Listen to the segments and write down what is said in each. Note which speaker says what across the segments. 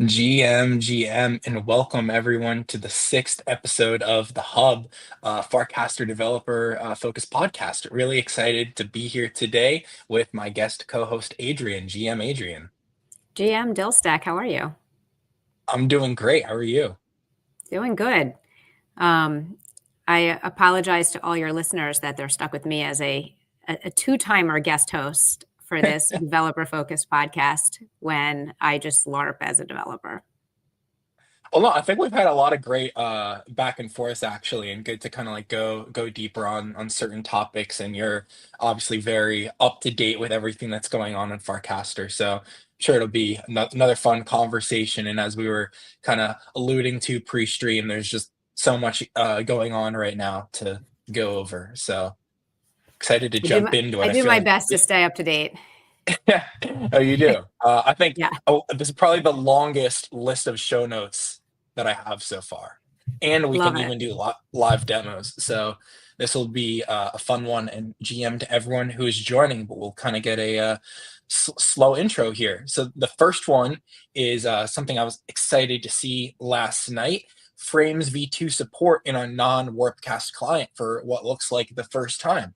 Speaker 1: GM, and welcome everyone to the sixth episode of the Hub, Farcaster developer focused podcast. Really excited to be here today with my guest co-host Adrian, GM Adrian.
Speaker 2: GM Dillstack, how are you?
Speaker 1: I'm doing great. How are you?
Speaker 2: Doing good. Um, I apologize to all your listeners that they're stuck with me as a two-timer guest host for this developer-focused podcast when I just LARP as a developer.
Speaker 1: Well, no, I think we've had a lot of great back and forth actually, and good to kind of like go deeper on certain topics. And you're obviously very up to date with everything that's going on in Farcaster, so I'm sure it'll be another fun conversation. And as we were kind of alluding to pre-stream, there's just so much going on right now to go over. So excited to
Speaker 2: I do
Speaker 1: jump
Speaker 2: my,
Speaker 1: into
Speaker 2: I
Speaker 1: it. I
Speaker 2: do
Speaker 1: feel
Speaker 2: my
Speaker 1: like,
Speaker 2: best to stay up to date.
Speaker 1: oh, you do. I think
Speaker 2: Yeah,
Speaker 1: this is probably the longest list of show notes that I have so far, and we
Speaker 2: love
Speaker 1: can
Speaker 2: it.
Speaker 1: even do live demos. So this will be a fun one. And GM to everyone who is joining, but we'll kind of get a slow intro here. So the first one is something I was excited to see last night. Frames V2 support in a non-Warpcast client for what looks like the first time.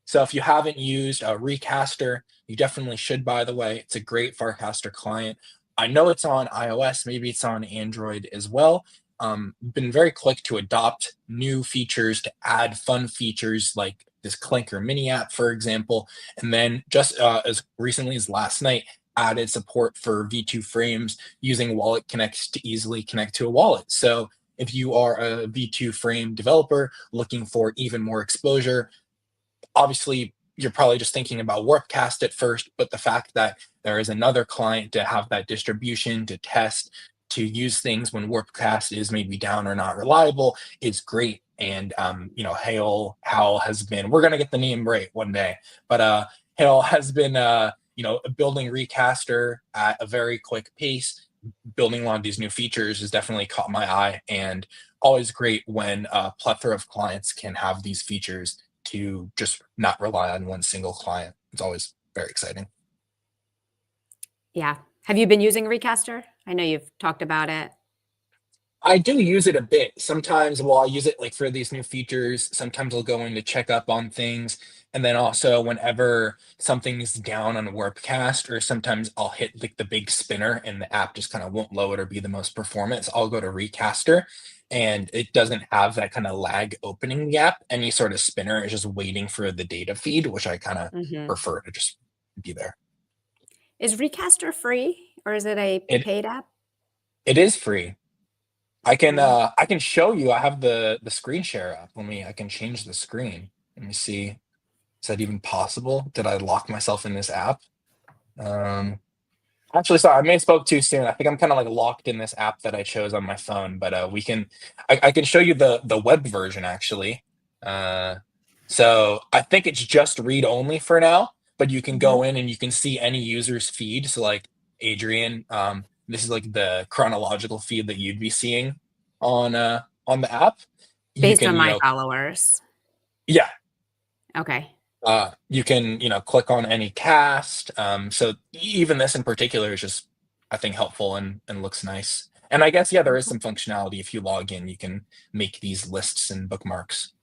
Speaker 1: So if you haven't used a Recaster, you definitely should, by the way. It's a great Farcaster client. I know it's on iOS, maybe it's on Android as well. Been very quick to adopt new features, to add fun features like this Clinker mini app, for example. And then just as recently as last night, added support for V2 frames using Wallet Connects to easily connect to a wallet. So if you are a V2 frame developer looking for even more exposure, obviously you're probably just thinking about Warpcast at first, but the fact that there is another client to have that distribution to test, to use things when Warpcast is maybe down or not reliable is great. And Hale has been, we're gonna get the name right one day, but Hale has been building Recaster at a very quick pace. Building a lot of these new features has definitely caught my eye, and always great when a plethora of clients can have these features to just not rely on one single client. It's always very exciting.
Speaker 2: Yeah. Have you been using Recaster? I know you've talked about it.
Speaker 1: I do use it a bit. Sometimes, well, I'll use it like for these new features. Sometimes I'll go in to check up on things. And then also whenever something's down on Warpcast, or sometimes I'll hit like the big spinner and the app just kind of won't load or be the most performance, I'll go to Recaster and it doesn't have that kind of lag opening the app. Any sort of spinner is just waiting for the data feed, which I kind of
Speaker 2: Hmm.
Speaker 1: prefer to just be there.
Speaker 2: Is Recaster free or is it a
Speaker 1: It
Speaker 2: paid app?
Speaker 1: it is free. I can
Speaker 2: Oh,
Speaker 1: I can show you. I have the screen share up. I can change the screen. Let me see. Is that even possible? Did I lock myself in this app? Um Actually, sorry, I may have spoke too soon. I think I'm kind of like locked in this app that I chose on my phone, but I can show you the web version actually. Uh so I think it's just read only for now, but you can
Speaker 2: hmm.
Speaker 1: go in and you can see any user's feed. So like Adrian, this is like the chronological feed that you'd be seeing on the app. You
Speaker 2: Based on
Speaker 1: can,
Speaker 2: my followers.
Speaker 1: yeah,
Speaker 2: Okay.
Speaker 1: you can, click on any cast. So even this in particular is just, I think, helpful and looks nice. And I guess, yeah, there is some functionality. If you log in, you can make these lists and bookmarks.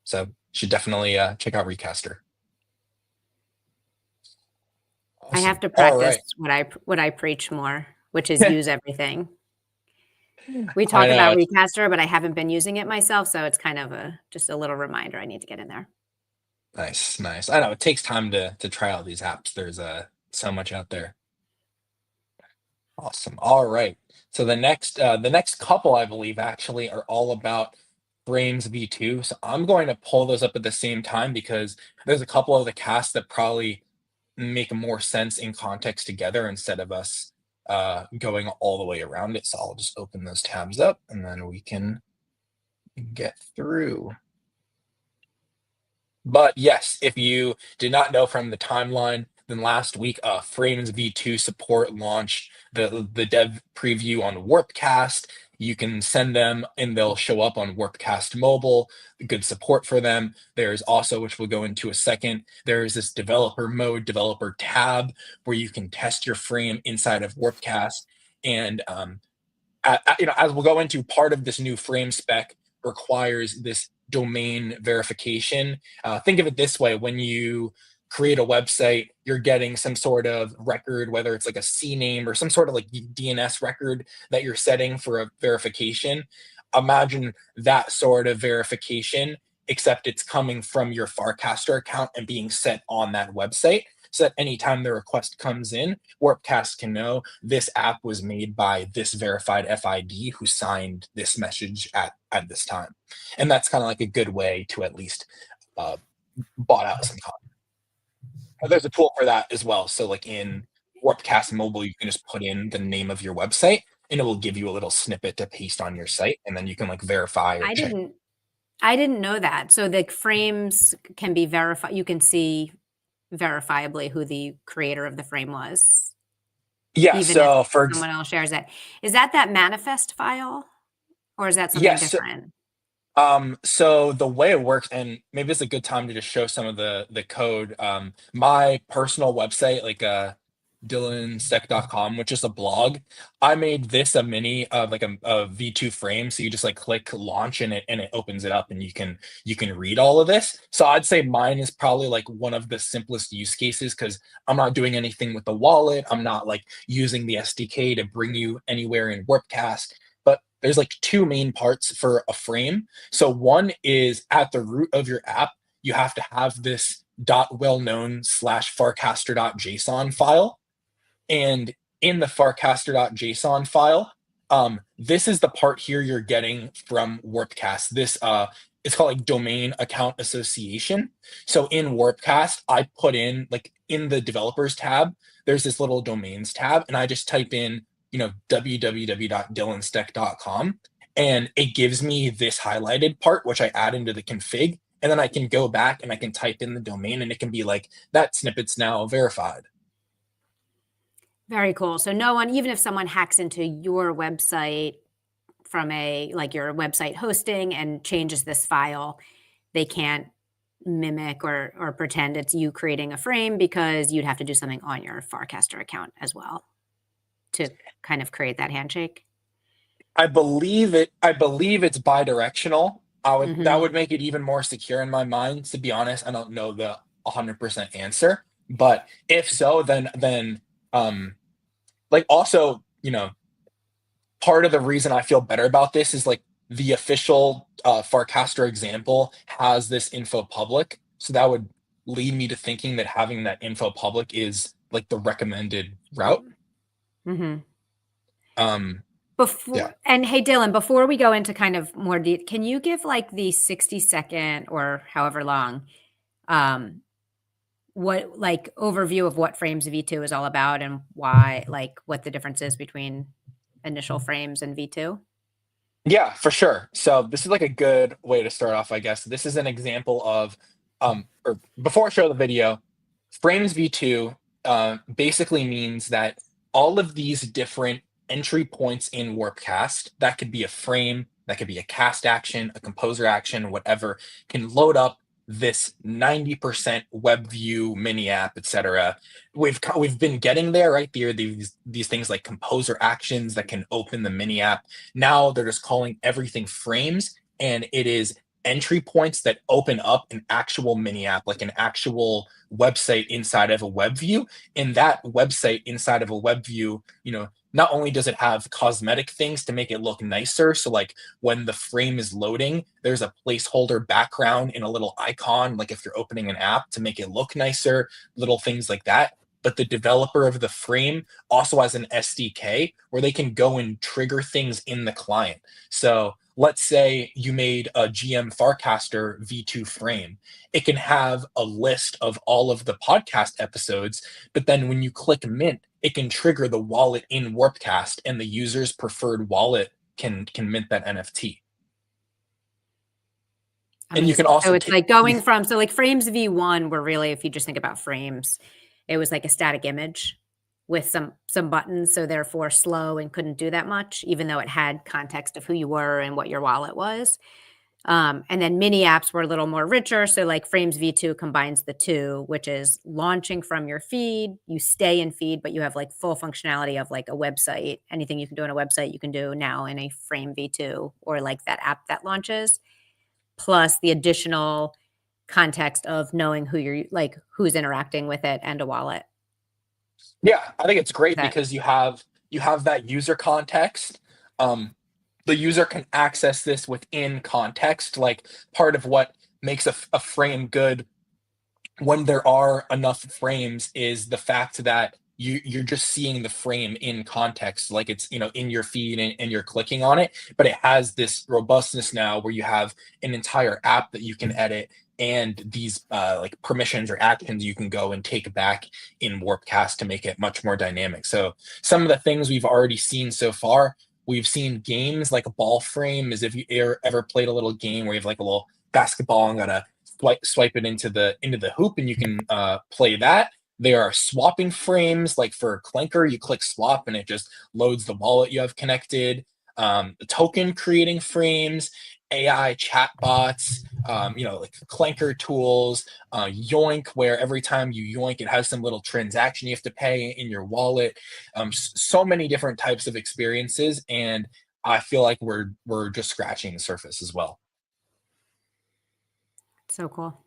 Speaker 1: So should definitely check out Recaster.
Speaker 2: I have
Speaker 1: Awesome.
Speaker 2: to
Speaker 1: All
Speaker 2: practice
Speaker 1: right.
Speaker 2: what I preach more, which is use everything. We
Speaker 1: I
Speaker 2: talk
Speaker 1: know.
Speaker 2: about Recaster, but I haven't been using it myself, so it's kind of just a little reminder I need to get in there.
Speaker 1: Nice, nice. I know it takes time to try out these apps. There's so much out there. Awesome. All right. So the next couple, I believe, actually are all about frames v2. So I'm going to pull those up at the same time because there's a couple of the casts that probably make more sense in context together instead of us going all the way around it. So I'll just open those tabs up and then we can get through. But yes, if you did not know from the timeline, then last week, Frames V2 support launched the dev preview on Warpcast. You can send them and they'll show up on Warpcast Mobile. Good support for them. There's also, which we'll go into a second, there is this developer mode, developer tab, where you can test your frame inside of Warpcast. And as we'll go into, part of this new frame spec requires this domain verification. Think of it this way: when you create a website, you're getting some sort of record, whether it's like a CNAME or some sort of like DNS record that you're setting for a verification. Imagine that sort of verification, except it's coming from your Farcaster account and being set on that website. So that anytime the request comes in, Warpcast can know this app was made by this verified FID who signed this message at this time. And that's kind of like a good way to at least bot out some content. There's a tool for that as well. So like in Warpcast Mobile, you can just put in the name of your website and it will give you a little snippet to paste on your site. And then you can like verify or check.
Speaker 2: I didn't know that. So the frames can be verified. You can see verifiably who the creator of the frame was.
Speaker 1: Yeah.
Speaker 2: Even
Speaker 1: So
Speaker 2: if
Speaker 1: for
Speaker 2: someone else shares it. Is that manifest file or is that something different?
Speaker 1: So the way it works, and maybe it's a good time to just show some of the code. My personal website, like dylansec.com, which is a blog, I made this a mini of like a V2 frame. So you just like click launch and it opens it up and you can read all of this. So I'd say mine is probably like one of the simplest use cases because I'm not doing anything with the wallet. I'm not like using the SDK to bring you anywhere in Warpcast. But there's like two main parts for a frame. So one is at the root of your app, you have to have this .well-known / farcaster.json file. And in the farcaster.json file, this is the part here you're getting from Warpcast. This it's called like domain account association. So in Warpcast, I put in like in the developers tab, there's this little domains tab, and I just type in, www.dylanstech.com, and it gives me this highlighted part, which I add into the config. And then I can go back and I can type in the domain and it can be like, that snippet's now verified.
Speaker 2: Very cool. So no one, even if someone hacks into your website from your website hosting and changes this file, they can't mimic or pretend it's you creating a frame because you'd have to do something on your Farcaster account as well to kind of create that handshake.
Speaker 1: I believe it's bi-directional. That would make it even more secure in my mind. To be honest, I don't know the 100% answer, but if so, then like also, part of the reason I feel better about this is like the official Farcaster example has this info public, so that would lead me to thinking that having that info public is like the recommended route.
Speaker 2: Mm-hmm.
Speaker 1: Yeah.
Speaker 2: And hey, Dylan, before we go into kind of more can you give like the 60-second or however long, what like overview of what Frames V2 is all about and why, like what the difference is between initial frames and V2?
Speaker 1: Yeah, for sure. So this is like a good way to start off, I guess. This is an example of, or before I show the video, Frames V2 basically means that all of these different entry points in Warpcast, that could be a frame, that could be a cast action, a composer action, whatever, can load up this 90% web view mini app, etc. We've been getting there, right? There are these things like composer actions that can open the mini app. Now they're just calling everything frames, and it is entry points that open up an actual mini app, like an actual website inside of a web view. And that website inside of a web view, not only does it have cosmetic things to make it look nicer, so like when the frame is loading, there's a placeholder background in a little icon, like if you're opening an app to make it look nicer, little things like that. But the developer of the frame also has an SDK where they can go and trigger things in the client. So let's say you made a GM Farcaster V2 frame. It can have a list of all of the podcast episodes, but then when you click mint, it can trigger the wallet in Warpcast, and the user's preferred wallet can mint that NFT.
Speaker 2: Amazing. And you can also it's like going from like Frames V1 were really, if you just think about frames, it was like a static image with some buttons, so therefore slow and couldn't do that much, even though it had context of who you were and what your wallet was. And then mini apps were a little more richer. So like Frames V2 combines the two, which is launching from your feed. You stay in feed, but you have like full functionality of like a website. Anything you can do on a website, you can do now in a Frame V2 or like that app that launches, plus the additional context of knowing who you're like, who's interacting with it and a wallet.
Speaker 1: Yeah, I think it's
Speaker 2: Is
Speaker 1: great
Speaker 2: that
Speaker 1: because you have that user context. Um, the user can access this within context. Like part of what makes a frame good when there are enough frames is the fact that you're just seeing the frame in context, like it's in your feed and you're clicking on it, but it has this robustness now where you have an entire app that you can edit, and these like permissions or actions you can go and take back in Warpcast to make it much more dynamic. So some of the things we've already seen so far, we've seen games like a ball frame, as if you ever played a little game where you have like a little basketball and gotta swipe it into the hoop, and you can play that. There are swapping frames, like for Clanker, you click swap and it just loads the wallet you have connected. The token creating frames, AI chatbots, like Clanker tools, Yoink, where every time you Yoink, it has some little transaction you have to pay in your wallet. So many different types of experiences, and I feel like we're just scratching the surface as well.
Speaker 2: so cool?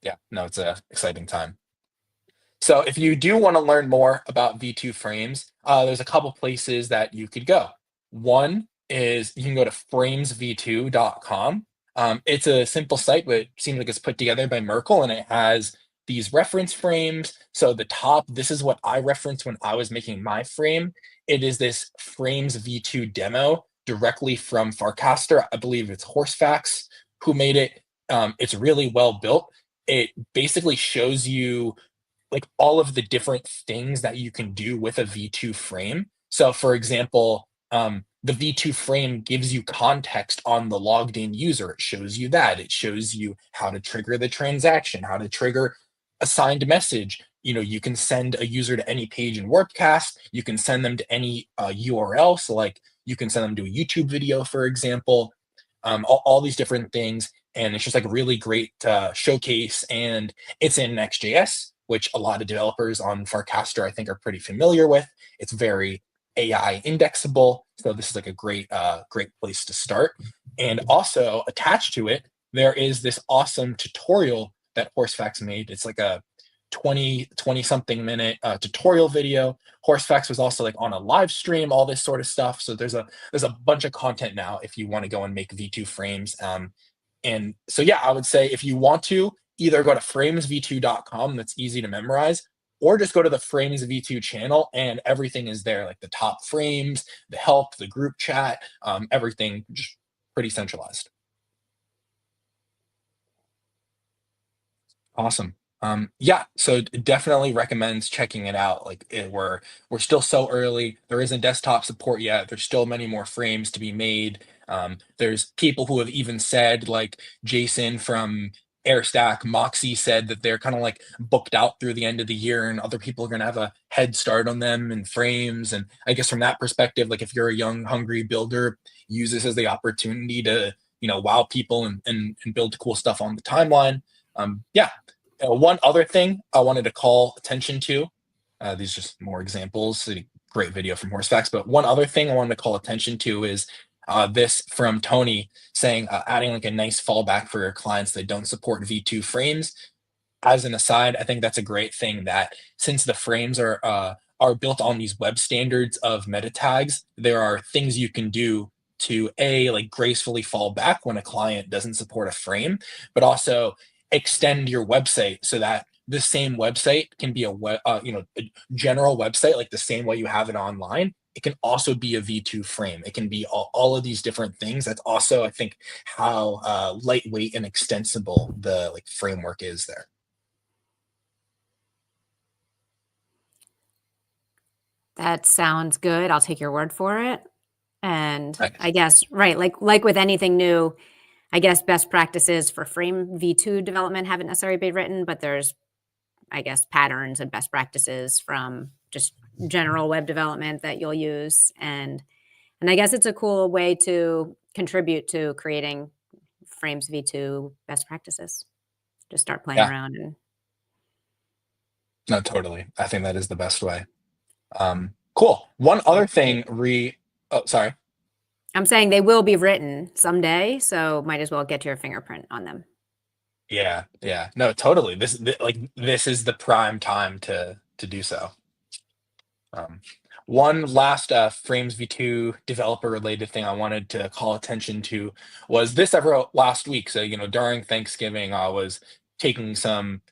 Speaker 1: Yeah, no, it's a exciting time. So if you do want to learn more about V2 frames, there's a couple places that you could go. One is you can go to framesv2.com. It's a simple site, but it seems like it's put together by Merkle, and it has these reference frames. So the top, this is what I referenced when I was making my frame. It is this Frames V2 demo directly from Farcaster. I believe it's Horsefax who made it. It's really well built. It basically shows you like all of the different things that you can do with a V2 frame. So, for example, the V2 frame gives you context on the logged in user. It shows you that. It shows you how to trigger the transaction, how to trigger a signed message. You can send a user to any page in Warpcast. You can send them to any URL. So, like, you can send them to a YouTube video, for example. All these different things, and it's just like a really great showcase. And it's in Next.js, which a lot of developers on Farcaster I think are pretty familiar with. It's very AI indexable, so this is like a great place to start. And also attached to it, there is this awesome tutorial that Horsefax made. It's like a 20 something minute tutorial video. Horsefax was also like on a live stream, all this sort of stuff. So there's a bunch of content now if you want to go and make V2 frames. And so yeah, I would say if you want to, either go to framesv2.com, that's easy to memorize, or just go to the Frames V2 channel and everything is there, like the top frames, the help, the group chat, everything just pretty centralized. Awesome. Yeah, so definitely recommends checking it out. Like we're still so early. There isn't desktop support yet. There's still many more frames to be made. There's people who have even said, like Jason from Airstack, Moxie said that they're kind of like booked out through the end of the year, and other people are going to have a head start on them and frames. And I guess from that perspective, like if you're a young, hungry builder, use this as the opportunity to wow people and build cool stuff on the timeline. Yeah. One other thing I wanted to call attention to, these are just more examples, a great video from Horsefax, but one other thing I wanted to call attention to is this from Tony saying adding like a nice fallback for your clients that don't support V2 frames. As an aside, I think that's a great thing that since the frames are built on these web standards of meta tags, there are things you can do to like gracefully fall back when a client doesn't support a frame, but also extend your website so that the same website can be a general website, like the same way you have it online. It can also be a V2 frame. It can be all of these different things. That's also, I think, how lightweight and extensible the like framework is there.
Speaker 2: That sounds good. I'll take your word for it. And I
Speaker 1: Nice.
Speaker 2: guess, right, like with anything new, I guess best practices for Frame V2 development haven't necessarily been written, but there's, I guess, patterns and best practices from just general web development that you'll use. And I guess it's a cool way to contribute to creating Frames V2 best practices. Just start playing
Speaker 1: Yeah,
Speaker 2: around and
Speaker 1: no, totally. I think that is the best way. Cool. One other thing, oh, sorry.
Speaker 2: I'm saying they will be written someday, so might as well get your fingerprint on them.
Speaker 1: Yeah, yeah. No, totally. Like this is the prime time to do so. Um, one last Frames V2 developer related thing I wanted to call attention to was this ever last week. So, during Thanksgiving, I was taking some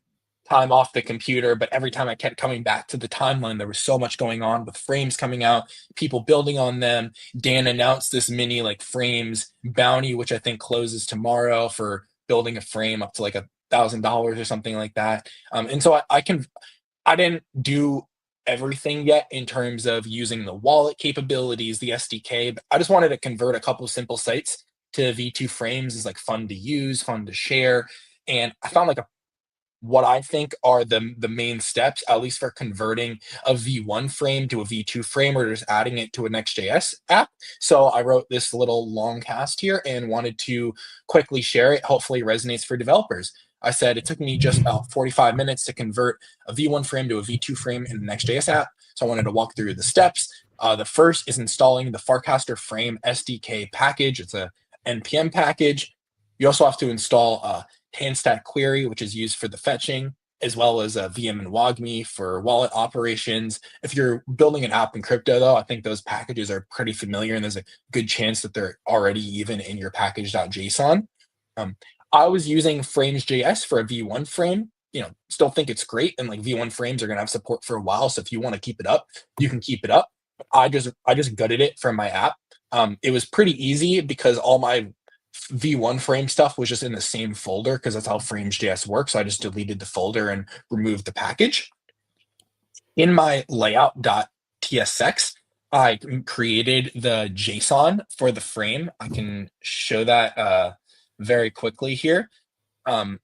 Speaker 1: time off the computer, but every time I kept coming back to the timeline, there was so much going on with frames coming out, people building on them. Dan announced this mini like frames bounty, which I think closes tomorrow for building a frame up to like $1,000 or something like that. And so I didn't do everything yet in terms of using the wallet capabilities, the SDK, but I just wanted to convert a couple simple sites to V2 frames is like fun to use, fun to share. And I found like what I think are the main steps, at least for converting a V1 frame to a V2 frame or just adding it to a Next.js app. So I wrote this little long cast here and wanted to quickly share it. Hopefully it resonates for developers. I said it took me just about 45 minutes to convert a V1 frame to a V2 frame in the Next.js app. So I wanted to walk through the steps. The first is installing the Farcaster Frame SDK package. It's a NPM package. You also have to install handstack query, which is used for the fetching, as well as VM and WAGMI for wallet operations. If you're building an app in crypto, though, I think those packages are pretty familiar, and there's a good chance that they're already even in your package.json. Um, I was using frames.js for a V1 frame. Still think it's great, and like V1 frames are going to have support for a while. So if you want to keep it up, you can keep it up. I just gutted it from my app. It was pretty easy because all my V1 frame stuff was just in the same folder because that's how frames.js works. So I just deleted the folder and removed the package. In my layout.tsx, I created the JSON for the frame. I can show that very quickly here.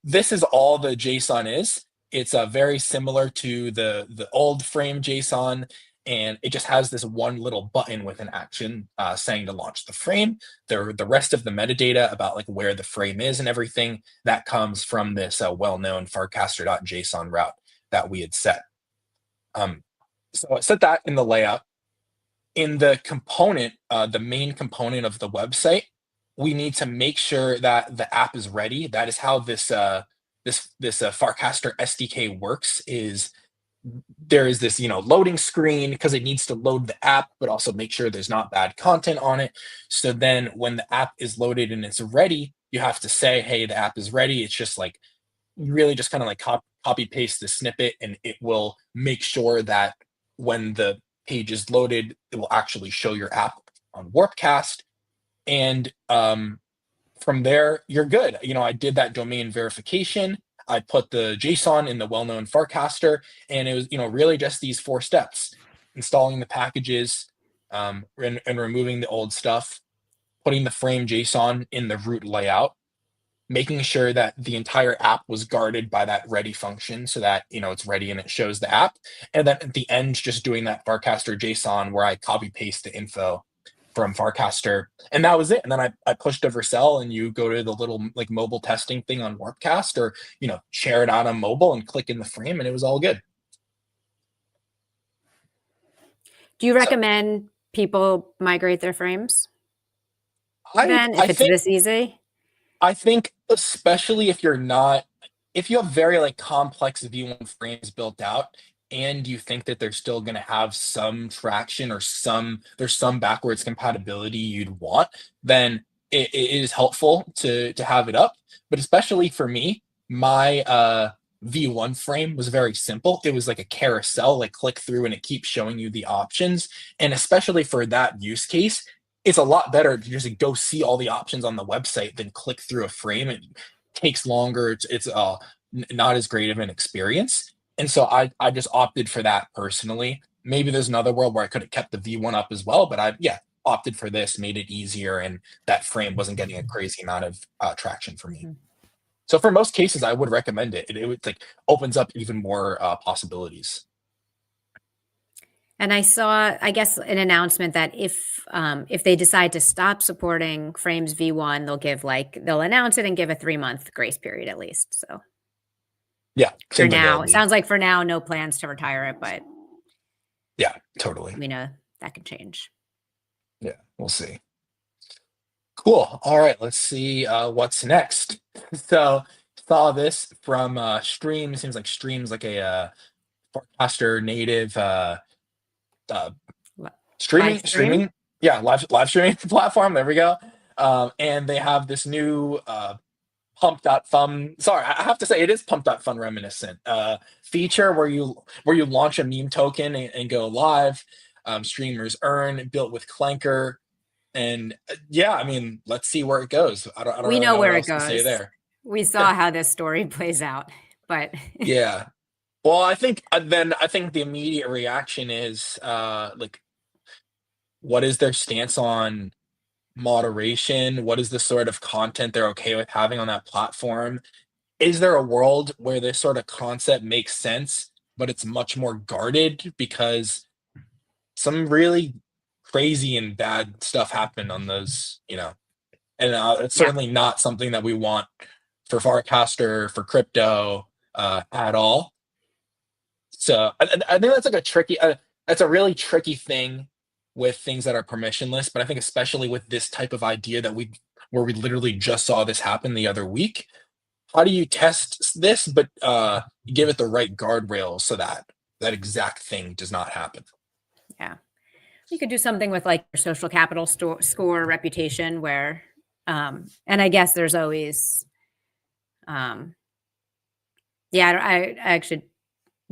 Speaker 1: This is all the JSON is. It's very similar to the old frame JSON, and it just has this one little button with an action saying to launch the frame. The rest of the metadata about like where the frame is and everything that comes from this well-known farcaster.json route that we had set. So I set that in the layout. In the component, the main component of the website, we need to make sure that the app is ready. That is how this Farcaster SDK works. Is there is this loading screen because it needs to load the app, but also make sure there's not bad content on it. So then when the app is loaded and it's ready, you have to say, hey, the app is ready. It's just like you really just kind of like copy paste the snippet, and it will make sure that when the page is loaded, it will actually show your app on Warpcast. And from there, you're good. I did that domain verification. I put the JSON in the well-known Farcaster, and it was, really just these 4 steps: installing the packages, and removing the old stuff, putting the frame JSON in the root layout, making sure that the entire app was guarded by that ready function so that it's ready and it shows the app, and then at the end just doing that Farcaster JSON where I copy paste the info from Farcaster, and that was it. And then I pushed to Vercel, and you go to the little like mobile testing thing on Warpcast, or share it out on mobile and click in the frame, and it was all good.
Speaker 2: Do you
Speaker 1: So
Speaker 2: recommend people migrate their frames
Speaker 1: I
Speaker 2: then
Speaker 1: I
Speaker 2: if it's
Speaker 1: think
Speaker 2: this easy?
Speaker 1: I think especially if you have very like complex V1 frames built out and you think that they're still going to have some traction or there's some backwards compatibility you'd want, then it is helpful to have it up. But especially for me, my V1 frame was very simple. It was like a carousel, like click through and it keeps showing you the options. And especially for that use case, it's a lot better to just go see all the options on the website than click through a frame. It takes longer. It's not as great of an experience. And so I just opted for that personally. Maybe there's another world where I could have kept the V1 up as well, but I opted for this, made it easier, and that frame wasn't getting a crazy amount of traction for me.
Speaker 2: Mhm.
Speaker 1: So for most cases, I would recommend it. It would like opens up even more possibilities.
Speaker 2: And I saw, I guess, an announcement that if they decide to stop supporting Frames V1, they'll announce it and give a 3-month grace period at least. So
Speaker 1: Yeah,
Speaker 2: for
Speaker 1: seems like it'll
Speaker 2: now, it
Speaker 1: be.
Speaker 2: sounds like for now, no plans to retire it, but
Speaker 1: Yeah, totally.
Speaker 2: we know that can change.
Speaker 1: Yeah, we'll see. Cool. All right, let's see what's next. So saw this from Stream. Seems like Stream's like a forecaster native uh,
Speaker 2: Live stream.
Speaker 1: streaming, yeah, live streaming platform. There we go. And they have this new pump.fun. Sorry, I have to say it is pump.fun reminiscent feature where you launch a meme token and go live. Streamers earn built with Clanker, and yeah, I mean, let's see where it goes. I don't
Speaker 2: We
Speaker 1: really
Speaker 2: know
Speaker 1: know what
Speaker 2: where it
Speaker 1: else to say
Speaker 2: goes.
Speaker 1: there.
Speaker 2: We saw how this story plays out, but
Speaker 1: Yeah. Well, I think the immediate reaction is like, what is their stance on moderation? What is the sort of content they're okay with having on that platform? Is there a world where this sort of concept makes sense, but it's much more guarded because some really crazy and bad stuff happened on those. And it's
Speaker 2: yeah,
Speaker 1: certainly not something that we want for Farcaster, for crypto, at all. So I think that's like that's a really tricky thing with things that are permissionless. But I think especially with this type of idea where we literally just saw this happen the other week. How do you test this, but give it the right guardrails so that that exact thing does not happen?
Speaker 2: yeah. You could do something with like your social capital score reputation where, and I guess there's always, um, yeah, I actually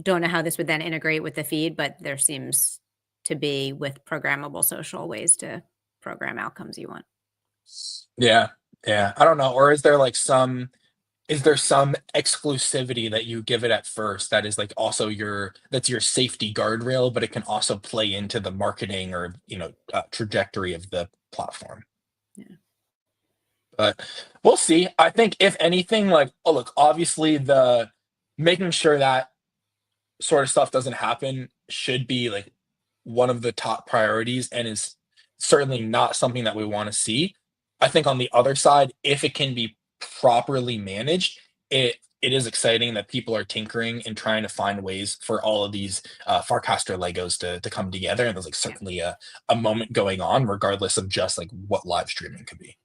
Speaker 2: don't know how this would then integrate with the feed, but there seems to be with programmable social ways to program outcomes you want.
Speaker 1: Yeah, yeah. I don't know. Or is there some exclusivity that you give it at first that is like also that's your safety guardrail, but it can also play into the marketing or trajectory of the platform.
Speaker 2: Yeah.
Speaker 1: But we'll see. I think if anything, like, oh look, obviously the making sure that sort of stuff doesn't happen should be like one of the top priorities and is certainly not something that we want to see. I think on the other side, if it can be properly managed, it is exciting that people are tinkering and trying to find ways for all of these Farcaster Legos to come together. And there's like
Speaker 2: Yeah.
Speaker 1: certainly a moment going on, regardless of just like what live streaming could be.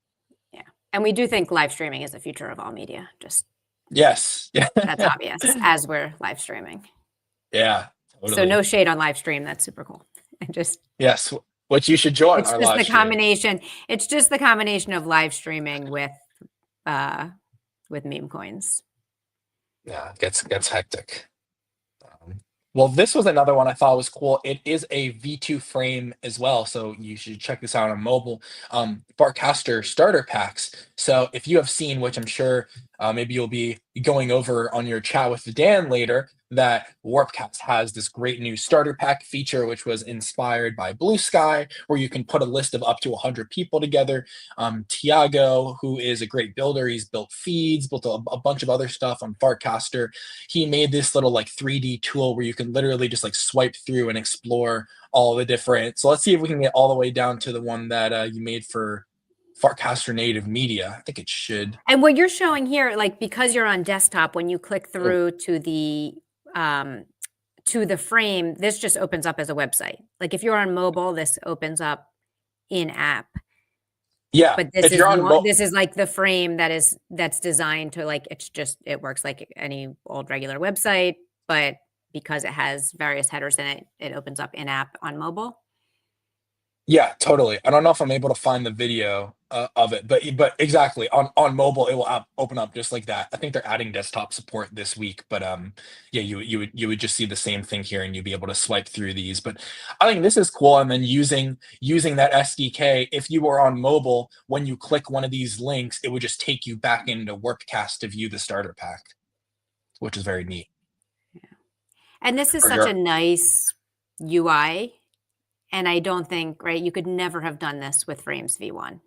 Speaker 2: Yeah. And we do think live streaming is the future of all media. Just
Speaker 1: Yes. Yeah.
Speaker 2: that's obvious as we're live streaming.
Speaker 1: Yeah.
Speaker 2: So
Speaker 1: Totally.
Speaker 2: no shade on live stream. That's super cool. And just
Speaker 1: Yes. Which you should join
Speaker 2: it's
Speaker 1: our
Speaker 2: just
Speaker 1: live
Speaker 2: the
Speaker 1: stream.
Speaker 2: combination. It's just the combination of live streaming uh with meme coins.
Speaker 1: Yeah, it gets hectic. Um, well, this was another one I thought was cool. It is a V2 frame as well, so you should check this out on mobile. Barcaster starter packs. So if you have seen, which I'm sure maybe you'll be going over on your chat with Dan later, that Warpcast has this great new starter pack feature, which was inspired by Blue Sky, where you can put a list of up to 100 people together. Tiago, who is a great builder, he's built feeds, built a bunch of other stuff on Farcaster. He made this little like 3D tool where you can literally just like swipe through and explore all the different. So let's see if we can get all the way down to the one that you made for Farcaster Native Media. I think it should.
Speaker 2: And what you're showing here, like because you're on desktop, when you click
Speaker 1: Oh,
Speaker 2: through um, to the frame, this just opens up as a website. Like if you're on mobile, this opens up in app.
Speaker 1: yeah,
Speaker 2: But this
Speaker 1: if you're
Speaker 2: is
Speaker 1: on
Speaker 2: one. This is like the frame that's designed to like it works like any old regular website, but because it has various headers in it, it opens up in app on mobile.
Speaker 1: Yeah, totally. I don't know if I'm able to find the video of it, but exactly on mobile it will open up just like that. I think they're adding desktop support this week, but yeah, you would just see the same thing here, and you'd be able to swipe through these. But I think this is cool. And then using that SDK, if you were on mobile, when you click one of these links, it would just take you back into Workcast to view the starter pack, which is very neat.
Speaker 2: And this is
Speaker 1: For
Speaker 2: such a
Speaker 1: your
Speaker 2: nice UI. And I don't think, right, you could never have done this with Frames V1.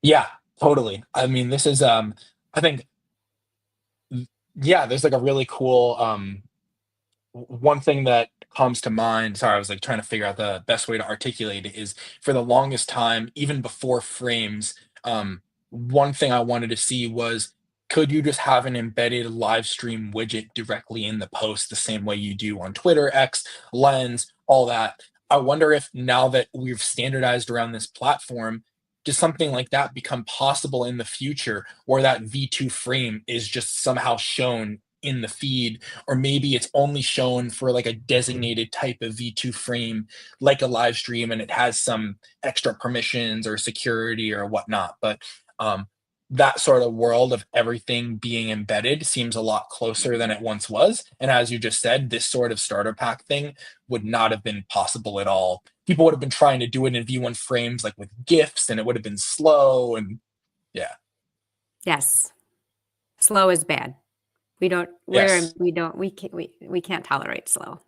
Speaker 1: Yeah, totally. I mean, this is I think yeah, there's like a really cool one thing that comes to mind, sorry, I was like trying to figure out the best way to articulate it, is for the longest time, even before frames, one thing I wanted to see was, could you just have an embedded live stream widget directly in the post the same way you do on Twitter, X, Lens, all that? I wonder if now that we've standardized around this platform, does something like that become possible in the future, where that V2 frame is just somehow shown in the feed, or maybe it's only shown for like a designated type of V2 frame, like a live stream, and it has some extra permissions or security or whatnot. But um, that sort of world of everything being embedded seems a lot closer than it once was. And as you just said, this sort of starter pack thing would not have been possible at all. People would have been trying to do it in V1 frames, like with GIFs, and it would have been slow. And yeah,
Speaker 2: Yes. Slow is bad.
Speaker 1: yes,
Speaker 2: We can't tolerate slow.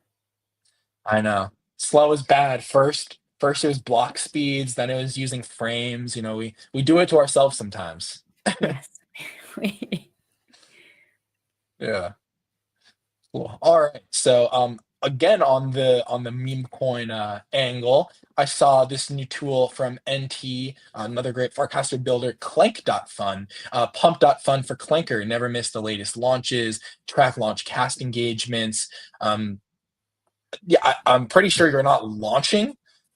Speaker 1: I know. Slow is bad. First it was block speeds, then it was using frames. We do it to ourselves sometimes.
Speaker 2: Yes.
Speaker 1: Yeah. Cool. All right. So again on the meme coin angle, I saw this new tool from NT, another great forecaster builder, Clank.fun, Pump.fun for Clanker. Never miss the latest launches, track launch cast engagements. Yeah, I'm pretty sure you're not launching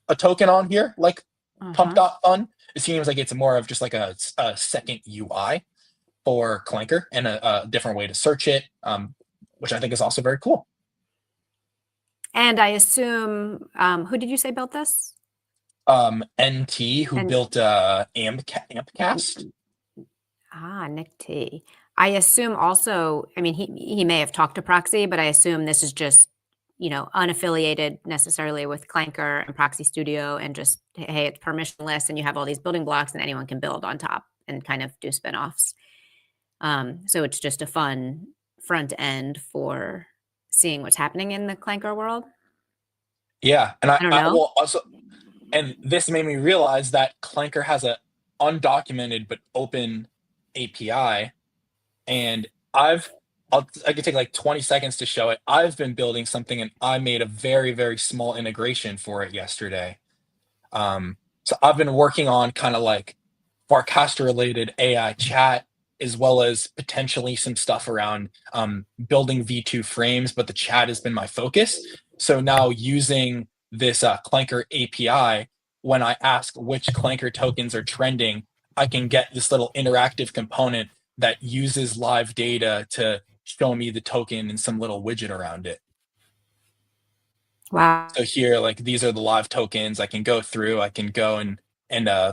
Speaker 1: a token on here like
Speaker 2: Uh-huh.
Speaker 1: Pump.fun. It seems like it's more of just like a second UI for Clanker and a different way to search it, which I think is also very cool.
Speaker 2: And I assume, who did you say built this?
Speaker 1: NT, who
Speaker 2: And
Speaker 1: built Ampcast.
Speaker 2: Nick T. I assume also, I mean, he may have talked to Proxy, but I assume this is just, unaffiliated necessarily with Clanker and Proxy Studio, and just, hey, it's permissionless and you have all these building blocks and anyone can build on top and kind of do spinoffs. So it's just a fun front end for seeing what's happening in the Clanker world.
Speaker 1: Yeah, and I,
Speaker 2: I don't
Speaker 1: I
Speaker 2: know.
Speaker 1: will also, and this made me realize that Clanker has a undocumented but open API, and I could take like 20 seconds to show it. I've been building something, and I made a very, very small integration for it yesterday. So I've been working on kind of like Farcaster related AI chat, as well as potentially some stuff around building V2 frames, but the chat has been my focus. So now using this Clanker API, when I ask which Clanker tokens are trending, I can get this little interactive component that uses live data to show me the token and some little widget around it.
Speaker 2: Wow.
Speaker 1: So here, like these are the live tokens. I can go through. I can go and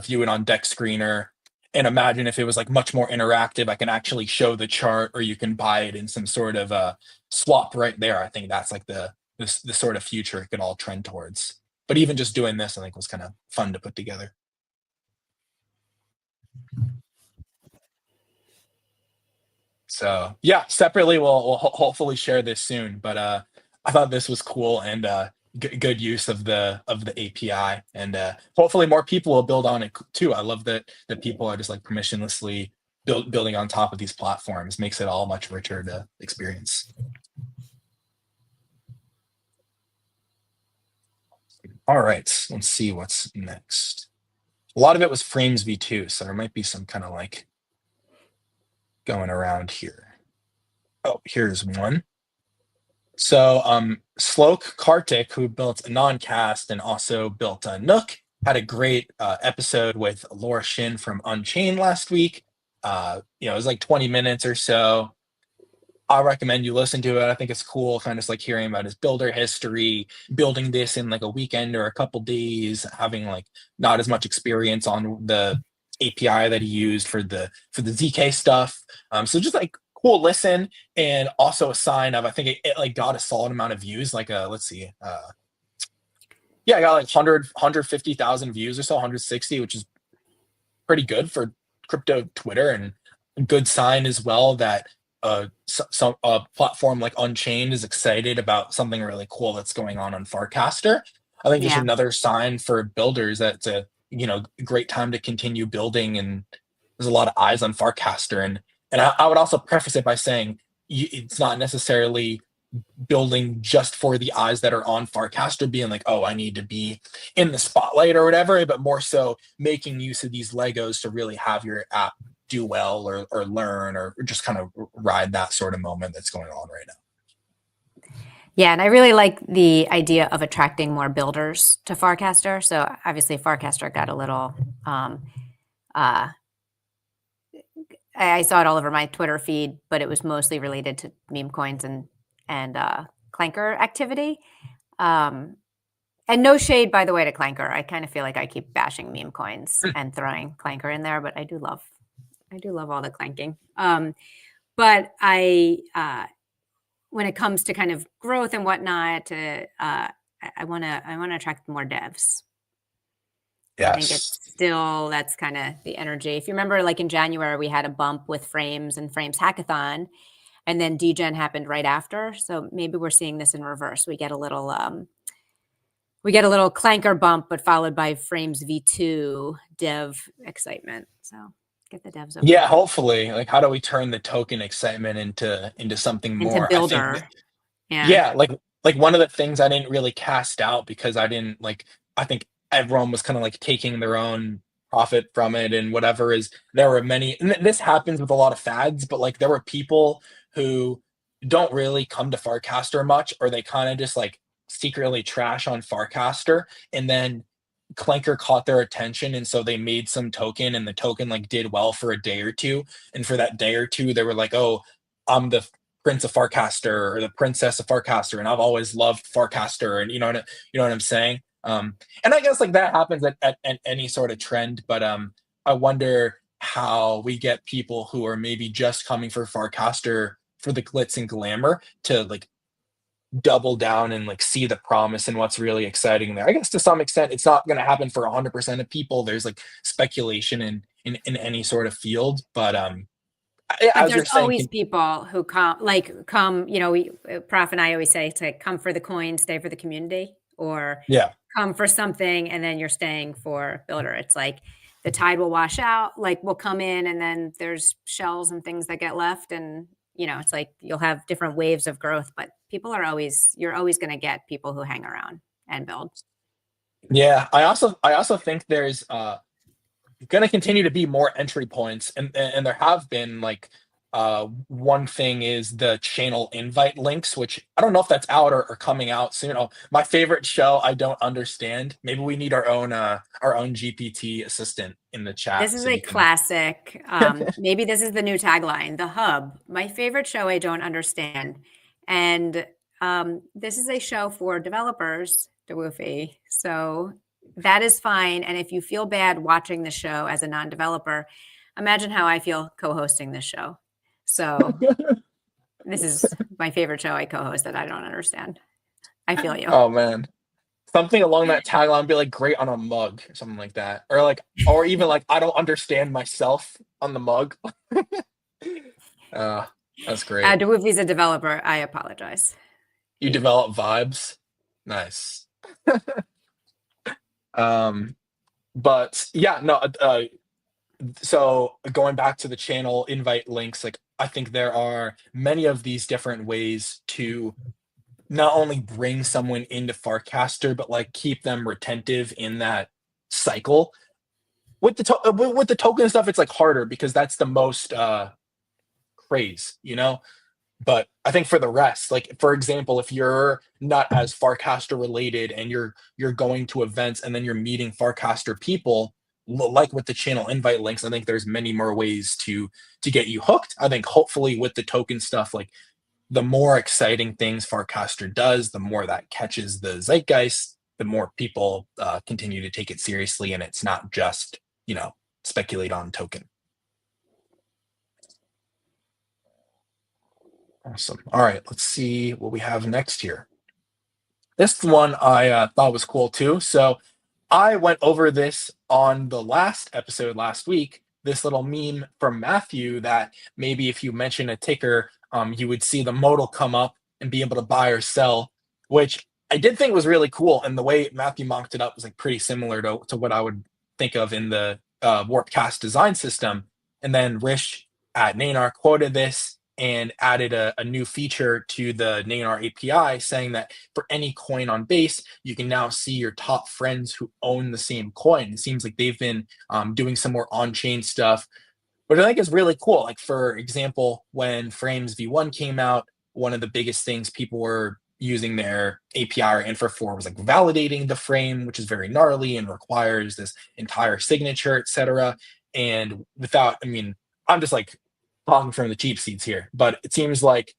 Speaker 1: view it on Deck Screener. And imagine if it was like much more interactive. I can actually show the chart, or you can buy it in some sort of swap right there. I think that's like the sort of future it could all trend towards. But even just doing this, I think was kind of fun to put together. So yeah, separately we'll hopefully share this soon. But I thought this was cool, and good use of the API, and hopefully more people will build on it too. I love that people are just like permissionlessly building on top of these platforms. Makes it all much richer to experience. All right, let's see what's next. A lot of it was frames v2, so there might be some kind of like going around here. Oh, here's one. So Sloke Kartik, who built Anoncast and also built Nook, had a great episode with Laura Shin from Unchained last week. It was like 20 minutes or so. I recommend you listen to it. I think it's cool, kind of just like hearing about his builder history, building this in like a weekend or a couple days, having like not as much experience on the API that he used for the ZK stuff. So just like cool listen, and also a sign of, I think it like got a solid amount of views. Like let's see, yeah, I got like 150,000 views or so, 160, which is pretty good for crypto Twitter, and a good sign as well that some platform like Unchained is excited about something really cool that's going on Farcaster. I think just
Speaker 2: Yeah.
Speaker 1: another sign for builders that it's a great time to continue building, and there's a lot of eyes on Farcaster, and I would also preface it by saying it's not necessarily building just for the eyes that are on Farcaster, being like, oh, I need to be in the spotlight or whatever, but more so making use of these Legos to really have your app do well or learn or just kind of ride that sort of moment that's going on right now.
Speaker 2: Yeah, and I really like the idea of attracting more builders to Farcaster. So obviously, Farcaster got a little. Uh, I saw it all over my Twitter feed, but it was mostly related to meme coins and Clanker activity. Um, and no shade, by the way, to Clanker. I kind of feel like I keep bashing meme coins and throwing Clanker in there, but I do love all the clanking. But when it comes to kind of growth and whatnot, I want to attract more devs. I think it's
Speaker 1: Yes.
Speaker 2: still that's kind of the energy. If you remember, like in January, we had a bump with Frames and Frames Hackathon, and then DGen happened right after. So maybe we're seeing this in reverse. We get a little clanker bump, but followed by Frames V2 dev excitement. So get the devs over
Speaker 1: Yeah,
Speaker 2: there.
Speaker 1: hopefully. Like, how do we turn the token excitement into something
Speaker 2: Into
Speaker 1: more? I think
Speaker 2: builder. Yeah.
Speaker 1: yeah, like one of the things I didn't really cast out because I didn't like I think everyone was kind of like taking their own profit from it and whatever is there were many and this happens with a lot of fads, but like there were people who don't really come to Farcaster much or they kind of just like secretly trash on Farcaster and then Clanker caught their attention and so they made some token and the token like did well for a day or two and for that day or two they were like, "Oh, I'm the Prince of Farcaster or the Princess of Farcaster, and I've always loved Farcaster, and you know what I'm saying. And I guess like that happens at any sort of trend, but I wonder how we get people who are maybe just coming for Farcaster for the glitz and glamour to like double down and like see the promise and what's really exciting there. I guess to some extent it's not going to happen for 100% of people. There's like speculation in any sort of field, but
Speaker 2: But
Speaker 1: as
Speaker 2: there's
Speaker 1: you're saying,
Speaker 2: always people who come, Prof and I always say to come for the coin, stay for the community, or
Speaker 1: yeah.
Speaker 2: come for something and then you're staying for builder. It's like the tide will wash out, like we'll come in and then there's shells and things that get left. And, it's like you'll have different waves of growth, but you're always going to get people who hang around and build.
Speaker 1: Yeah, I also think there's going to continue to be more entry points, and there have been like one thing is the channel invite links, which I don't know if that's out or coming out soon. Oh, my favorite show, I don't understand. Maybe we need our own GPT assistant in the
Speaker 2: This
Speaker 1: chat
Speaker 2: is
Speaker 1: so
Speaker 2: a
Speaker 1: you can.
Speaker 2: classic. Maybe this is the new tagline, The Hub, my favorite show I don't understand. And this is a show for developers, DeWoofy. So that is fine. And if you feel bad watching the show as a non-developer, imagine how I feel co-hosting this show. So this is my favorite show I co-host that I don't understand. I feel you.
Speaker 1: Oh man, something along that tagline would be like great on a mug or something like that, or even like I don't understand myself on the mug. uh, that's great.
Speaker 2: DeWoofy's a developer. I apologize.
Speaker 1: You develop vibes. Nice. Um, but yeah, no. So going back to the channel invite links, like I think there are many of these different ways to not only bring someone into Farcaster, but like keep them retentive in that cycle. With the token stuff, it's like harder because that's the most craze, you know. But I think for the rest, like for example, if you're not as Farcaster related and you're going to events and then you're meeting Farcaster people, like with the channel invite links, I think there's many more ways to get you hooked. I think hopefully with the token stuff, like the more exciting things Farcaster does, the more that catches the zeitgeist, the more people continue to take it seriously, and it's not just speculate on token. Awesome. All right, let's see what we have next here. This one I thought was cool too. So I went over this on the last episode last week. This little meme from Matthew that maybe if you mention a ticker, you would see the modal come up and be able to buy or sell, which I did think was really cool. And the way Matthew mocked it up was like pretty similar to what I would think of in the Warpcast design system. And then Rish at Nanar quoted this and added a new feature to the Nanar API saying that for any coin on base, you can now see your top friends who own the same coin. It seems like they've been doing some more on-chain stuff, but I think is really cool. Like, for example, when Frames V1 came out, one of the biggest things people were using their API or infra for was like validating the frame, which is very gnarly and requires this entire signature, etc. And without, I mean, I'm just like talking from the cheap seats here, but it seems like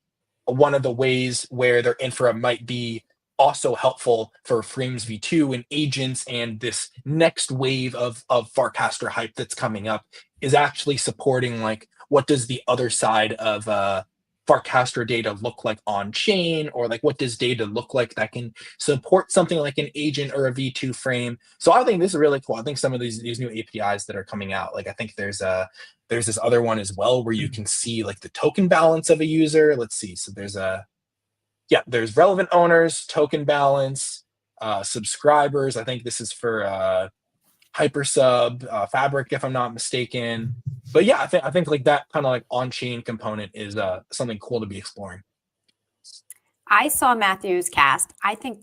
Speaker 1: one of the ways where their infra might be also helpful for Frames V2 and agents and this next wave of Farcaster hype that's coming up is actually supporting like what does the other side of Farcaster data look like on chain, or like what does data look like that can support something like an agent or a V2 frame. So I think this is really cool. I think some of these new APIs that are coming out, like I think there's this other one as well where you can see like the token balance of a user. Let's see. So there's relevant owners, token balance, subscribers. I think this is for Hypersub, Fabric, if I'm not mistaken. But yeah, I think like that kind of like on-chain component is something cool to be exploring.
Speaker 2: I saw Matthew's cast. I think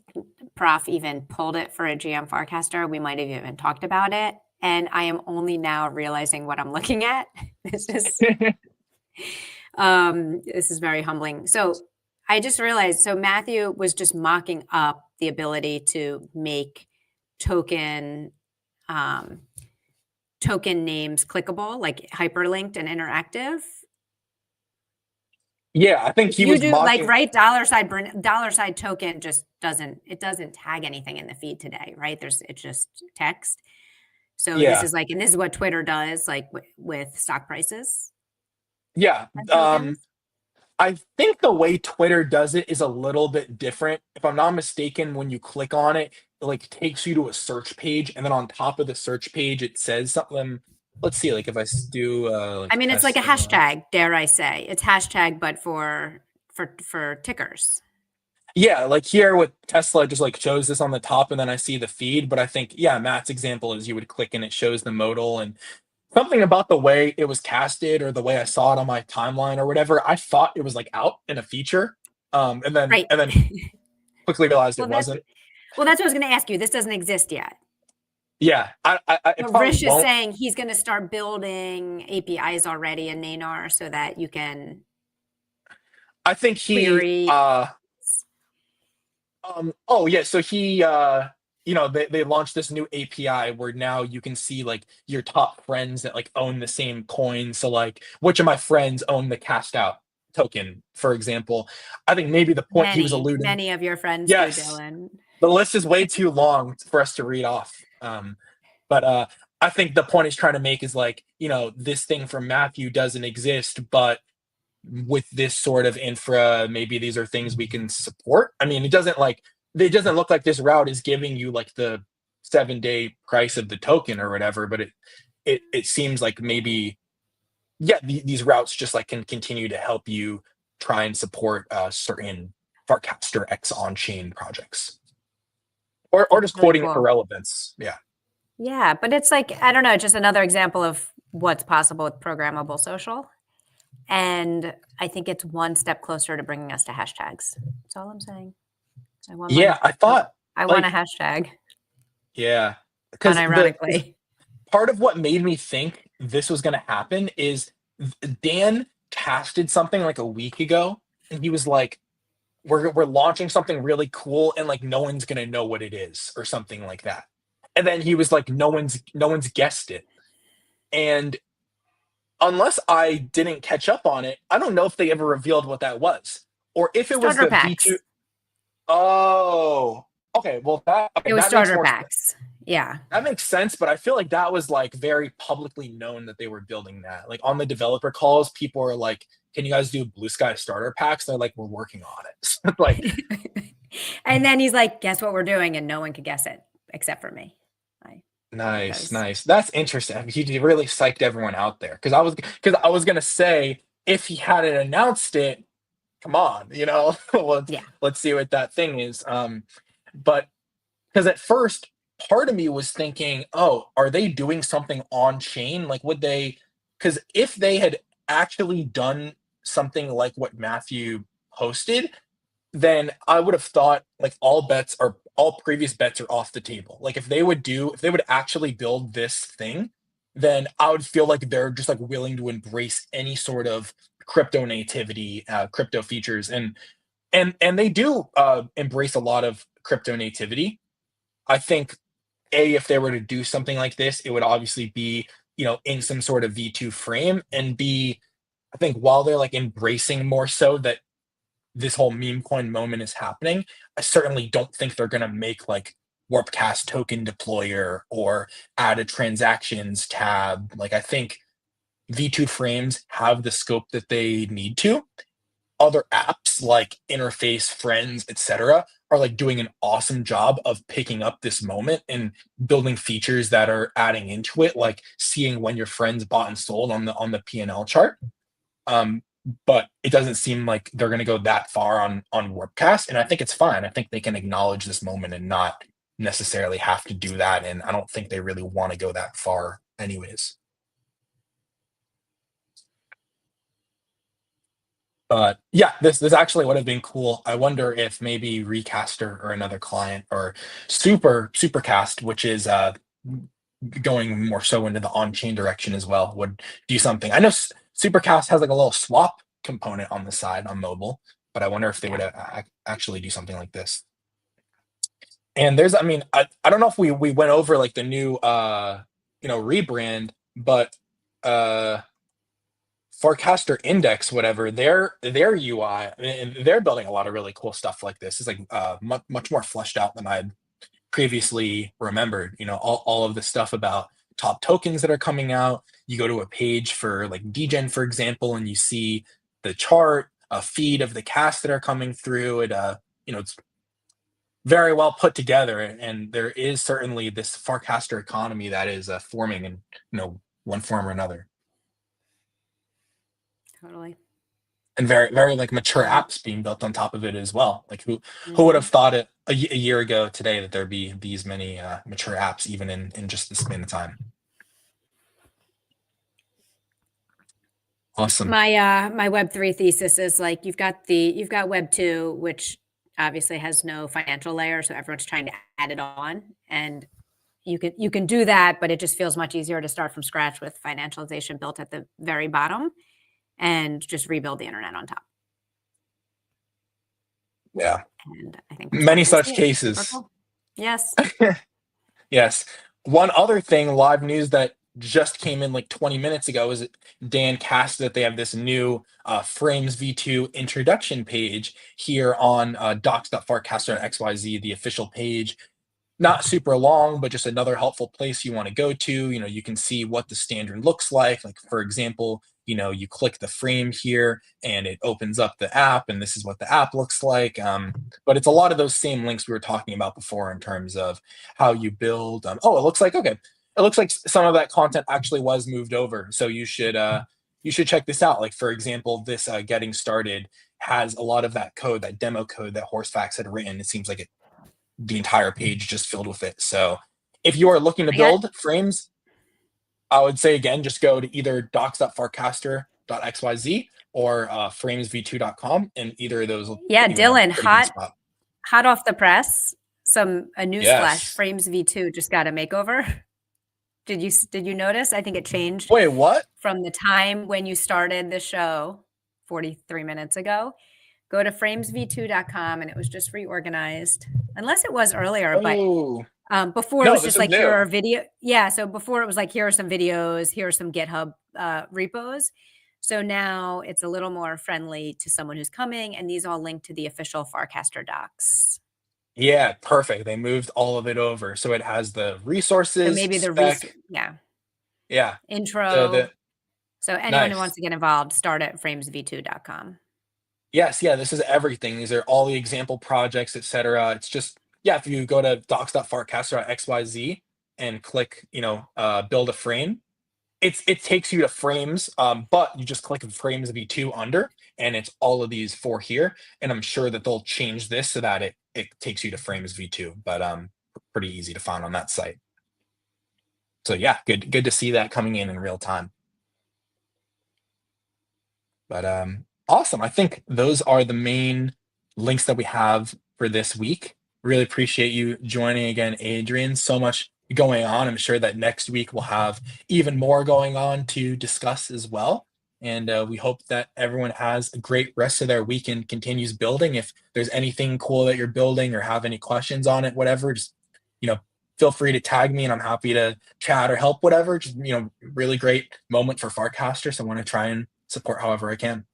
Speaker 2: Prof even pulled it for a GM Farcaster. We might have even talked about it. And I am only now realizing what I'm looking at. This is very humbling. So I just realized, so Matthew was just mocking up the ability to make token names clickable, like hyperlinked and interactive.
Speaker 1: Yeah, I think he
Speaker 2: You
Speaker 1: was
Speaker 2: do like,
Speaker 1: mocking.
Speaker 2: right? $sign token just doesn't tag anything in the feed today, right? It's just text. So this
Speaker 1: Yeah,
Speaker 2: is like, and this is what Twitter does, like with stock prices
Speaker 1: yeah.
Speaker 2: and tokens.
Speaker 1: I think the way Twitter does it is a little bit different. If I'm not mistaken, when you click on it, it like takes you to a search page, and then on top of the search page, it says something. Let's see, like if I do like
Speaker 2: I mean, it's like a
Speaker 1: Tesla.
Speaker 2: hashtag, dare I say. It's hashtag, but for tickers.
Speaker 1: Yeah, like here with Tesla, it just like shows this on the top, and then I see the feed. But I think, yeah, Matt's example is you would click and it shows the modal, and something about the way it was casted or the way I saw it on my timeline or whatever, I thought it was like out in a feature. And then
Speaker 2: Right.
Speaker 1: and then quickly realized it
Speaker 2: Well, that's
Speaker 1: wasn't.
Speaker 2: well, that's what I was going to ask you. This doesn't exist yet.
Speaker 1: Yeah, it
Speaker 2: But
Speaker 1: probably
Speaker 2: Rish is
Speaker 1: won't.
Speaker 2: saying he's going to start building APIs already in Nanar so that you can
Speaker 1: I think he
Speaker 2: query.
Speaker 1: oh yeah, so he they launched this new API where now you can see like your top friends that like own the same coin. So like which of my friends own the cashed out token, for example. I think maybe the point he was alluding.
Speaker 2: Many of your friends do,
Speaker 1: Yes,
Speaker 2: Dylan.
Speaker 1: the list is way too long for us to read off. But I think the point he's trying to make is like, this thing from Matthew doesn't exist, but with this sort of infra, maybe these are things we can support. I mean, it doesn't look like this route is giving you like the 7-day price of the token or whatever, but it seems like maybe, yeah, these routes just like can continue to help you try and support certain Farcaster X on-chain projects. Or
Speaker 2: That's
Speaker 1: just
Speaker 2: really
Speaker 1: quoting it for
Speaker 2: cool.
Speaker 1: relevance. Yeah.
Speaker 2: Yeah, but it's like, I don't know, just another example of what's possible with programmable social. And I think it's one step closer to bringing us to hashtags. That's all I'm saying. I want
Speaker 1: Yeah, I thought
Speaker 2: I want a
Speaker 1: like,
Speaker 2: hashtag,
Speaker 1: yeah, because the
Speaker 2: unironically.
Speaker 1: part of what made me think this was going to happen is Dan casted something like a week ago, and he was like, "We're launching something really cool, and like no one's going to know what it is, or something like that." And then he was like, "No one's guessed it," and unless I didn't catch up on it, I don't know if they ever revealed what that was, or if it was
Speaker 2: Starter
Speaker 1: the V2.
Speaker 2: packs.
Speaker 1: Oh, okay. Well,
Speaker 2: It was
Speaker 1: that makes
Speaker 2: starter
Speaker 1: more sense.
Speaker 2: packs. Yeah.
Speaker 1: That makes sense, but I feel like that was like very publicly known that they were building that. Like on the developer calls, people are like, "Can you guys do Blue Sky starter packs?" They're like, "We're working on it." Like,
Speaker 2: And then he's like, guess what we're doing? And no one could guess it except for me.
Speaker 1: nice,
Speaker 2: Because
Speaker 1: nice. That's interesting. He really psyched everyone out there because I was gonna say if he hadn't announced it, come on, let's
Speaker 2: yeah.
Speaker 1: let's see what that thing is. But because at first part of me was thinking, oh, are they doing something on chain? Like, would they? Because if they had actually done something like what Matthew posted, then I would have thought like all previous bets are off the table. Like if they would actually build this thing, then I would feel like they're just like willing to embrace any sort of crypto nativity, crypto features, and they do embrace a lot of crypto nativity. I think if they were to do something like this, it would obviously be, in some sort of V2 frame, and B, I think while they're like embracing more so that this whole meme coin moment is happening, I certainly don't think they're going to make like Warpcast token deployer or add a transactions tab. Like I think V2 frames have the scope that they need to. Other apps like Interface, Friends, etc., are like doing an awesome job of picking up this moment and building features that are adding into it, like seeing when your friends bought and sold on the P&L chart. Um, but it doesn't seem like they're going to go that far on Warpcast, and I think it's fine. I think they can acknowledge this moment and not necessarily have to do that, and I don't think they really want to go that far anyways. But yeah, this actually would have been cool. I wonder if maybe Recaster or another client or Supercast, which is going more so into the on-chain direction as well, would do something. I know Supercast has like a little swap component on the side on mobile, but I wonder if they would
Speaker 2: Yeah.
Speaker 1: actually do something like this. And there's, I mean, I don't know if we went over like the new rebrand, but uh Forecaster Index, whatever, their UI, and they're building a lot of really cool stuff like this. It's like much more fleshed out than I'd previously remembered. All of the stuff about top tokens that are coming out. You go to a page for like degen, for example, and you see the chart, a feed of the casts that are coming through. It's very well put together, and there is certainly this Forecaster economy that is forming in one form or another.
Speaker 2: Totally.
Speaker 1: And very very like mature
Speaker 2: Um,
Speaker 1: apps being built on top of it as well. Like who would have
Speaker 2: mhm.
Speaker 1: thought it a year ago today that there'd be these many mature apps even in just the span of time. Awesome.
Speaker 2: My Web3 thesis is like you've got Web2, which obviously has no financial layer, so everyone's trying to add it on, and you can do that, but it just feels much easier to start from scratch with financialization built at the very bottom and just rebuild the internet on top.
Speaker 1: Yeah,
Speaker 2: And I think we're
Speaker 1: many
Speaker 2: starting to
Speaker 1: such
Speaker 2: see it. Super
Speaker 1: cases.
Speaker 2: cool. Yes.
Speaker 1: Yes. One other thing, live news that just came in like 20 minutes ago is Dan cast that they have this new Frames V2 introduction page here on docs.farcaster.xyz, the official page. Not super long, but just another helpful place you want to go to. You can see what the standard looks like. Like, for example, you click the frame here and it opens up the app, and this is what the app looks like. But it's a lot of those same links we were talking about before in terms of how you build. It looks like, okay. It looks like some of that content actually was moved over. So you should check this out. Like, for example, this getting started has a lot of that code, that demo code that Horsefax had written. It seems like the entire page just filled with it. So if you are looking to
Speaker 2: I got
Speaker 1: build frames, I would say again, just go to either docs.farcaster.xyz or framesv2.com, and either of those will
Speaker 2: Yeah,
Speaker 1: put you in a
Speaker 2: Dylan,
Speaker 1: pretty good spot.
Speaker 2: hot off the press, a news flash.
Speaker 1: Yes.
Speaker 2: Frames V2 just got a makeover. Did you notice? I think it changed
Speaker 1: Wait, what?
Speaker 2: from the time when you started the show 43 minutes ago. Go to framesv2.com and it was just reorganized. Unless it was earlier, but
Speaker 1: Oh,
Speaker 2: before it
Speaker 1: no,
Speaker 2: was
Speaker 1: this
Speaker 2: just
Speaker 1: is
Speaker 2: like here
Speaker 1: new.
Speaker 2: are video. Yeah, so before it was like here are some videos, here are some GitHub repos. So now it's a little more friendly to someone who's coming, and these all link to the official Farcaster docs.
Speaker 1: Yeah, perfect. They moved all of it over. So it has the
Speaker 2: So
Speaker 1: resources
Speaker 2: maybe
Speaker 1: spec.
Speaker 2: yeah,
Speaker 1: Yeah. The
Speaker 2: intro. So anyone who
Speaker 1: nice.
Speaker 2: wants to get involved, start at framesv2.com.
Speaker 1: Yes, yeah, this is everything. These are all the example projects, etc. It's just, yeah, if you go to docs.farcaster.xyz and click, build a frame, it takes you to frames, but you just click frames v2 under, and it's all of these four here. And I'm sure that they'll change this so that it takes you to frames v2, but pretty easy to find on that site. So yeah, good to see that coming in real time. But Awesome. I think those are the main links that we have for this week. Really appreciate you joining again, Adrian. So much going on. I'm sure that next week we'll have even more going on to discuss as well. And we hope that everyone has a great rest of their week and continues building. If there's anything cool that you're building or have any questions on it, whatever, just, you know, feel free to tag me and I'm happy to chat or help, whatever. Just, really great moment for Farcaster. So I want to try and support however I can.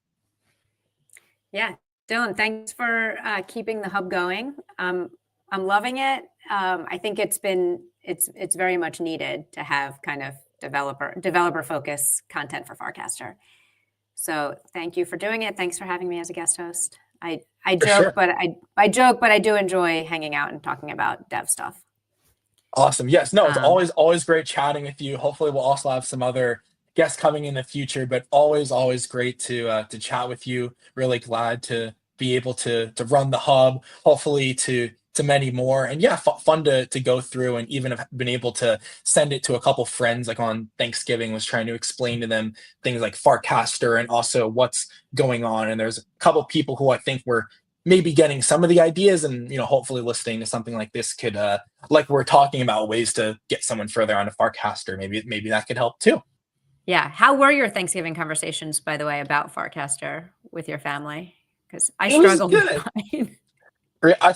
Speaker 2: Yeah, Dylan, thanks for keeping the hub going. I'm loving it. I think it's very much needed to have kind of developer focus content for Farcaster. So thank you for doing it. Thanks for having me as a guest host. I
Speaker 1: For
Speaker 2: joke,
Speaker 1: sure.
Speaker 2: but I joke, but I do enjoy hanging out and talking about dev stuff.
Speaker 1: Awesome. Yes. No, it's
Speaker 2: Um,
Speaker 1: always great chatting with you. Hopefully we'll also have some other guests coming in the future, but always great to chat with you. Really glad to be able to run the hub, hopefully to many more. And yeah, fun to go through and even have been able to send it to a couple friends like on Thanksgiving, was trying to explain to them things like Farcaster and also what's going on. And there's a couple people who I think were maybe getting some of the ideas and hopefully listening to something like this could like we're talking about ways to get someone further onto Farcaster. Maybe that could help too.
Speaker 2: yeah. How were your Thanksgiving conversations, by the way, about Farcaster with your family? Because I
Speaker 1: It was
Speaker 2: struggled with
Speaker 1: good.
Speaker 2: mine.
Speaker 1: I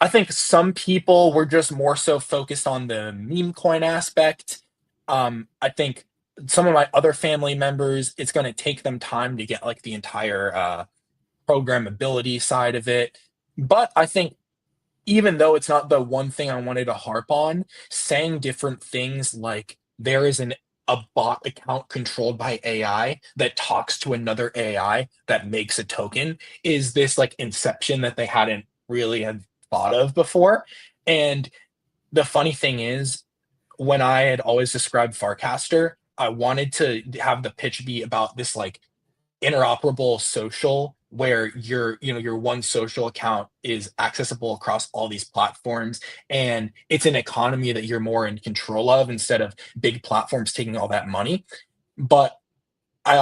Speaker 1: think some people were just more so focused on the meme coin aspect. I think some of my other family members, it's going to take them time to get like the entire programmability side of it. But I think even though it's not the one thing I wanted to harp on, saying different things like there is a bot account controlled by AI that talks to another AI that makes a token is this like inception that they hadn't really had thought of before. And the funny thing is, when I had always described Farcaster, I wanted to have the pitch be about this like interoperable social where your one social account is accessible across all these platforms, and it's an economy that you're more in control of instead of big platforms taking all that money. But I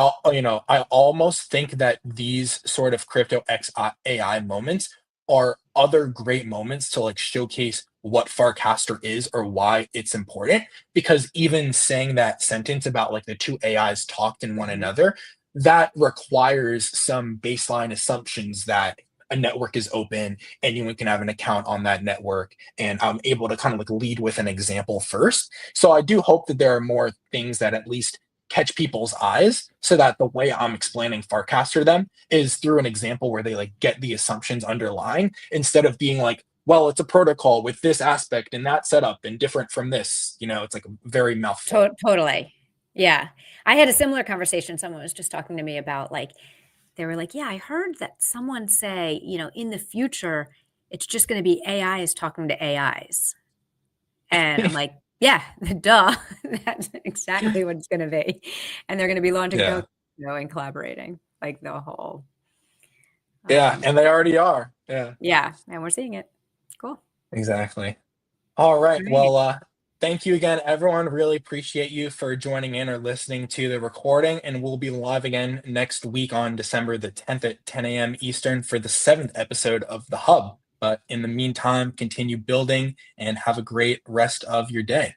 Speaker 1: almost think that these sort of crypto x AI moments are other great moments to like showcase what Farcaster is or why it's important. Because even saying that sentence about like the two AIs talked in one
Speaker 2: Mhm.
Speaker 1: another, that requires some baseline assumptions that a network is open, anyone can have an account on that network, and I'm able to kind of like lead with an example first. So I do hope that there are more things that at least catch people's eyes, so that the way I'm explaining Farcaster to them is through an example where they like get the assumptions underlying instead of being like, well, it's a protocol with this aspect and that setup and different from this. It's like a very mouthful.
Speaker 2: Totally. Yeah. I had a similar conversation. Someone was just talking to me about like, they were like, yeah, I heard that someone say, in the future, it's just going to be AIs talking to AIs. And I'm like, yeah, duh. That's exactly what it's going to be. And they're going to be launching
Speaker 1: Yeah.
Speaker 2: tokens, and collaborating like the whole.
Speaker 1: Yeah. And they already are. Yeah.
Speaker 2: Yeah. And we're seeing it. Cool.
Speaker 1: Exactly. All right.
Speaker 2: Great.
Speaker 1: Well, thank you again, everyone. Really appreciate you for joining in or listening to the recording. And we'll be live again next week on December the 10th at 10 a.m. Eastern for the seventh episode of The Hub. But in the meantime, continue building and have a great rest of your day.